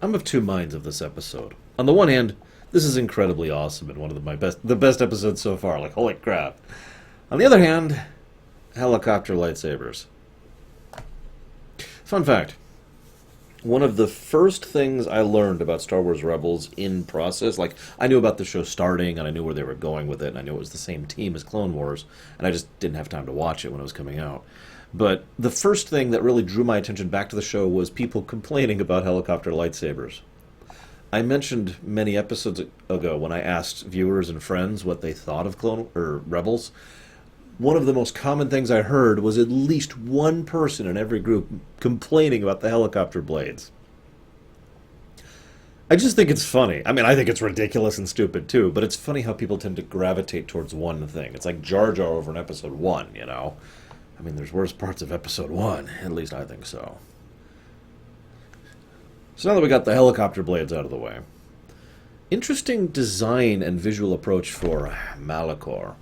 I'm of two minds of this episode. On the one hand, this is incredibly awesome and one of the best episodes so far. Like, holy crap. On the other hand, helicopter lightsabers. Fun fact. One of the first things I learned about Star Wars Rebels in process, like, I knew about the show starting, and I knew where they were going with it, and I knew it was the same team as Clone Wars, and I just didn't have time to watch it when it was coming out. But the first thing that really drew my attention back to the show was people complaining about helicopter lightsabers. I mentioned many episodes ago when I asked viewers and friends what they thought of Clone or Rebels. One of the most common things I heard was at least one person in every group complaining about the helicopter blades. I just think it's funny. I mean, I think it's ridiculous and stupid too, but it's funny how people tend to gravitate towards one thing. It's like Jar Jar over in Episode 1, you know? I mean, there's worse parts of Episode 1, at least I think so. So now that we got the helicopter blades out of the way, interesting design and visual approach for Malachor.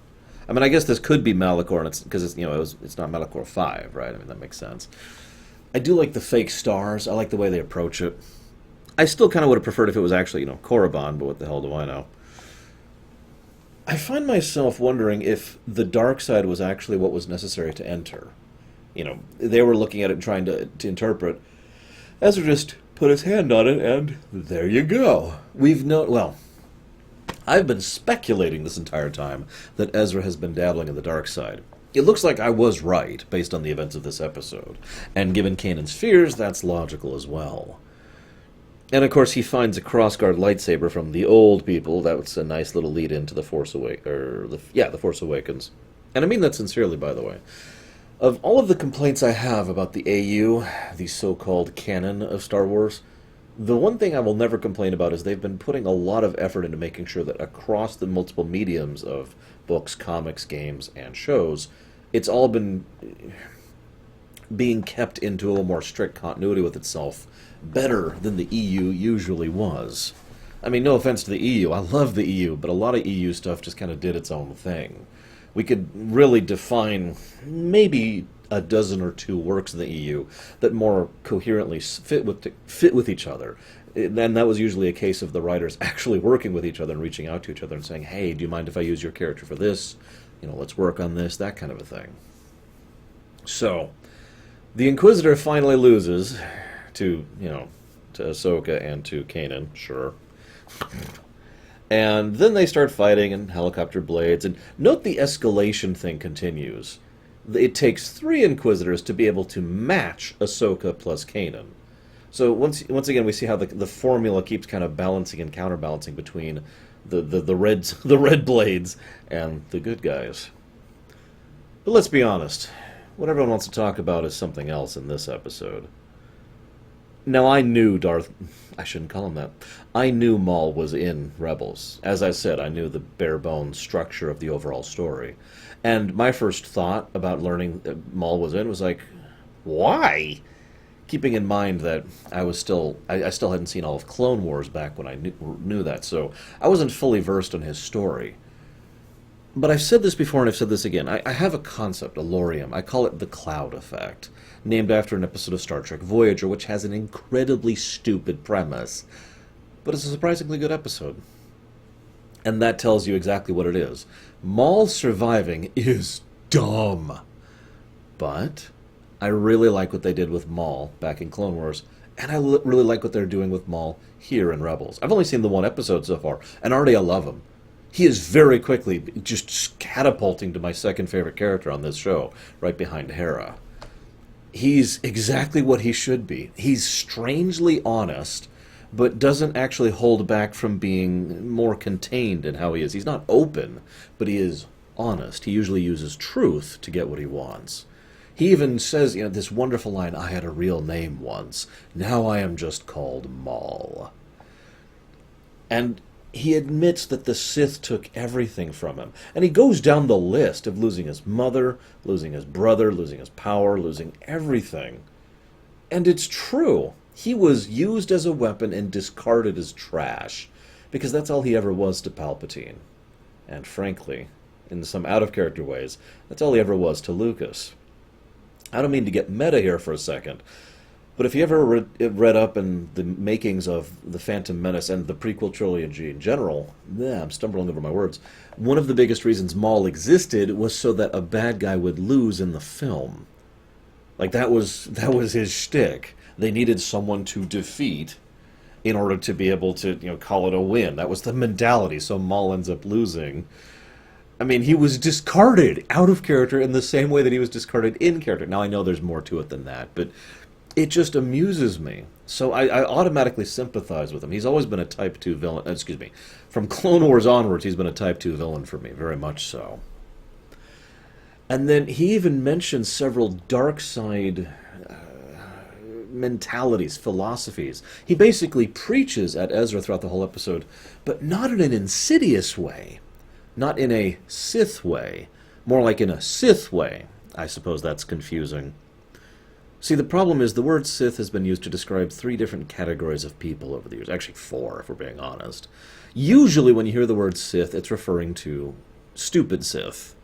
I mean, I guess this could be Malachor, and it's because it's not Malachor 5, right? I mean, that makes sense. I do like the fake stars. I like the way they approach it. I still kind of would have preferred if it was actually, Korriban, but what the hell do I know? I find myself wondering if the dark side was actually what was necessary to enter. They were looking at it and trying to interpret. Ezra just put his hand on it, and there you go. I've been speculating this entire time that Ezra has been dabbling in the dark side. It looks like I was right, based on the events of this episode. And given Kanan's fears, that's logical as well. And of course he finds a crossguard lightsaber from the old people. That's a nice little lead into the Force the Force Awakens. And I mean that sincerely, by the way. Of all of the complaints I have about the AU, the so-called canon of Star Wars, the one thing I will never complain about is they've been putting a lot of effort into making sure that across the multiple mediums of books, comics, games, and shows, it's all been being kept into a little more strict continuity with itself, better than the EU usually was. I mean, no offense to the EU, I love the EU, but a lot of EU stuff just kind of did its own thing. We could really define maybe a dozen or two works in the EU that more coherently fit with each other. And that was usually a case of the writers actually working with each other and reaching out to each other and saying, hey, do you mind if I use your character for this? Let's work on this, that kind of a thing. So, the Inquisitor finally loses to Ahsoka and to Kanan, sure. And then they start fighting and helicopter blades. And note the escalation thing continues. It takes 3 Inquisitors to be able to match Ahsoka plus Kanan. So once again, we see how the formula keeps kind of balancing and counterbalancing between the red blades and the good guys. But let's be honest. What everyone wants to talk about is something else in this episode. Now, I knew I shouldn't call him that. I knew Maul was in Rebels. As I said, I knew the bare-bones structure of the overall story. And my first thought about learning that Maul was in was like, why? Keeping in mind that I still hadn't seen all of Clone Wars back when I knew that, so I wasn't fully versed on his story. But I've said this before and I've said this again. I have a concept, a lorium. I call it the Cloud Effect, named after an episode of Star Trek Voyager, which has an incredibly stupid premise. But it's a surprisingly good episode. And that tells you exactly what it is. Maul surviving is dumb. But I really like what they did with Maul back in Clone Wars, and I really like what they're doing with Maul here in Rebels. I've only seen the one episode so far, and already I love him. He is very quickly just catapulting to my second favorite character on this show, right behind Hera. He's exactly what he should be. He's strangely honest, but doesn't actually hold back from being more contained in how he is. He's not open, but he is honest. He usually uses truth to get what he wants. He even says, this wonderful line, I had a real name once. Now I am just called Maul. And he admits that the Sith took everything from him. And he goes down the list of losing his mother, losing his brother, losing his power, losing everything. And it's true. He was used as a weapon and discarded as trash, because that's all he ever was to Palpatine. And frankly, in some out-of-character ways, that's all he ever was to Lucas. I don't mean to get meta here for a second, But if you ever read up in the makings of The Phantom Menace and the prequel trilogy in general, yeah, I'm stumbling over my words. One of the biggest reasons Maul existed was so that a bad guy would lose in the film. Like that was his shtick. They needed someone to defeat in order to be able to, call it a win. That was the mentality. So Maul ends up losing. I mean, he was discarded out of character in the same way that he was discarded in character. Now I know there's more to it than that, but it just amuses me. So I automatically sympathize with him. He's always been a Type 2 villain. Excuse me. From Clone Wars onwards, he's been a Type 2 villain for me, very much so. And then he even mentions several dark side mentalities, philosophies. He basically preaches at Ezra throughout the whole episode, but not in an insidious way. Not in a Sith way. More like in a Sith way. I suppose that's confusing. See, the problem is the word Sith has been used to describe 3 different categories of people over the years. Actually 4, if we're being honest. Usually when you hear the word Sith, it's referring to stupid Sith.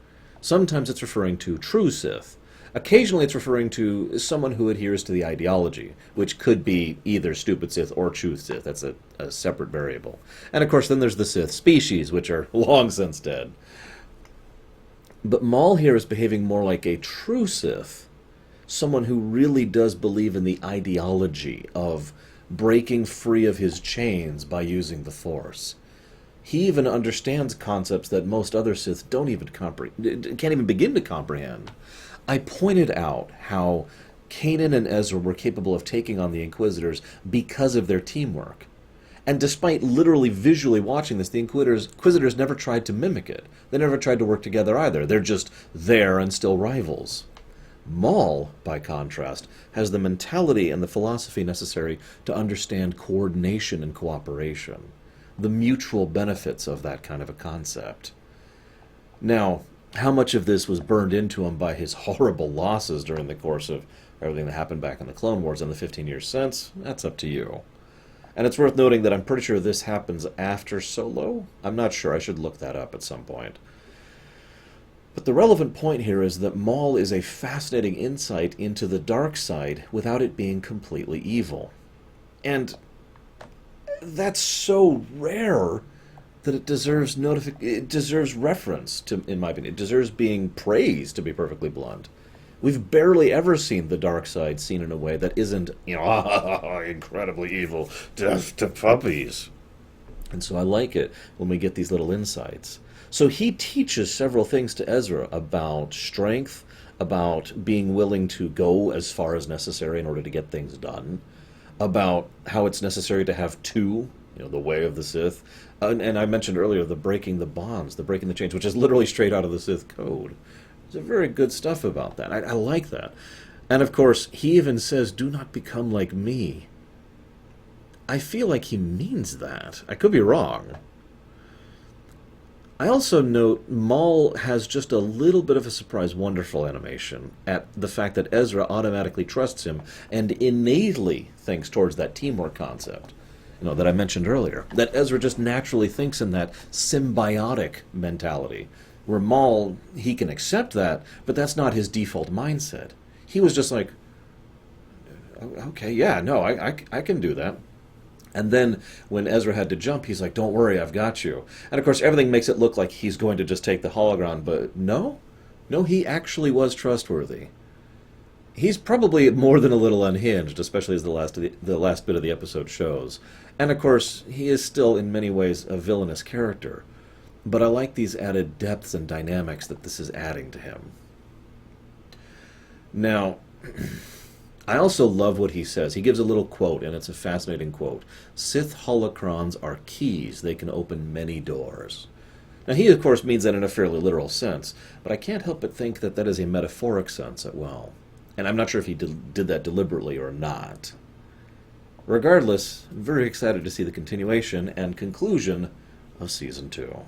Sometimes it's referring to true Sith. Occasionally it's referring to someone who adheres to the ideology, which could be either stupid Sith or true Sith. That's a separate variable. And of course then there's the Sith species, which are long since dead. But Maul here is behaving more like a true Sith. Someone who really does believe in the ideology of breaking free of his chains by using the Force. He even understands concepts that most other Sith don't even can't even begin to comprehend. I pointed out how Kanan and Ezra were capable of taking on the Inquisitors because of their teamwork. And despite literally visually watching this, the Inquisitors never tried to mimic it. They never tried to work together either. They're just there and still rivals. Maul, by contrast, has the mentality and the philosophy necessary to understand coordination and cooperation, the mutual benefits of that kind of a concept. Now, how much of this was burned into him by his horrible losses during the course of everything that happened back in the Clone Wars and the 15 years since, that's up to you. And it's worth noting that I'm pretty sure this happens after Solo. I'm not sure. I should look that up at some point. But the relevant point here is that Maul is a fascinating insight into the dark side without it being completely evil. And that's so rare that it deserves reference, in my opinion. It deserves being praised, to be perfectly blunt. We've barely ever seen the dark side seen in a way that isn't, incredibly evil, death to puppies. And so I like it when we get these little insights. So he teaches several things to Ezra about strength, about being willing to go as far as necessary in order to get things done, about how it's necessary to have 2, the way of the Sith. And I mentioned earlier the breaking the bonds, the breaking the chains, which is literally straight out of the Sith code. There's very good stuff about that. I like that. And of course, he even says, "Do not become like me." I feel like he means that. I could be wrong. I also note Maul has just a little bit of a surprise wonderful animation at the fact that Ezra automatically trusts him and innately thinks towards that teamwork concept, that I mentioned earlier. That Ezra just naturally thinks in that symbiotic mentality, where Maul, he can accept that, but that's not his default mindset. He was just like, okay, yeah, no, I can do that. And then when Ezra had to jump, he's like, "Don't worry, I've got you." And of course, everything makes it look like he's going to just take the hologram, but no, he actually was trustworthy. He's probably more than a little unhinged, especially as the last bit of the episode shows. And of course, he is still in many ways a villainous character. But I like these added depths and dynamics that this is adding to him. Now, I also love what he says. He gives a little quote, and it's a fascinating quote. "Sith holocrons are keys. They can open many doors." Now, he, of course, means that in a fairly literal sense, but I can't help but think that that is a metaphoric sense as well. And I'm not sure if he did that deliberately or not. Regardless, I'm very excited to see the continuation and conclusion of Season 2.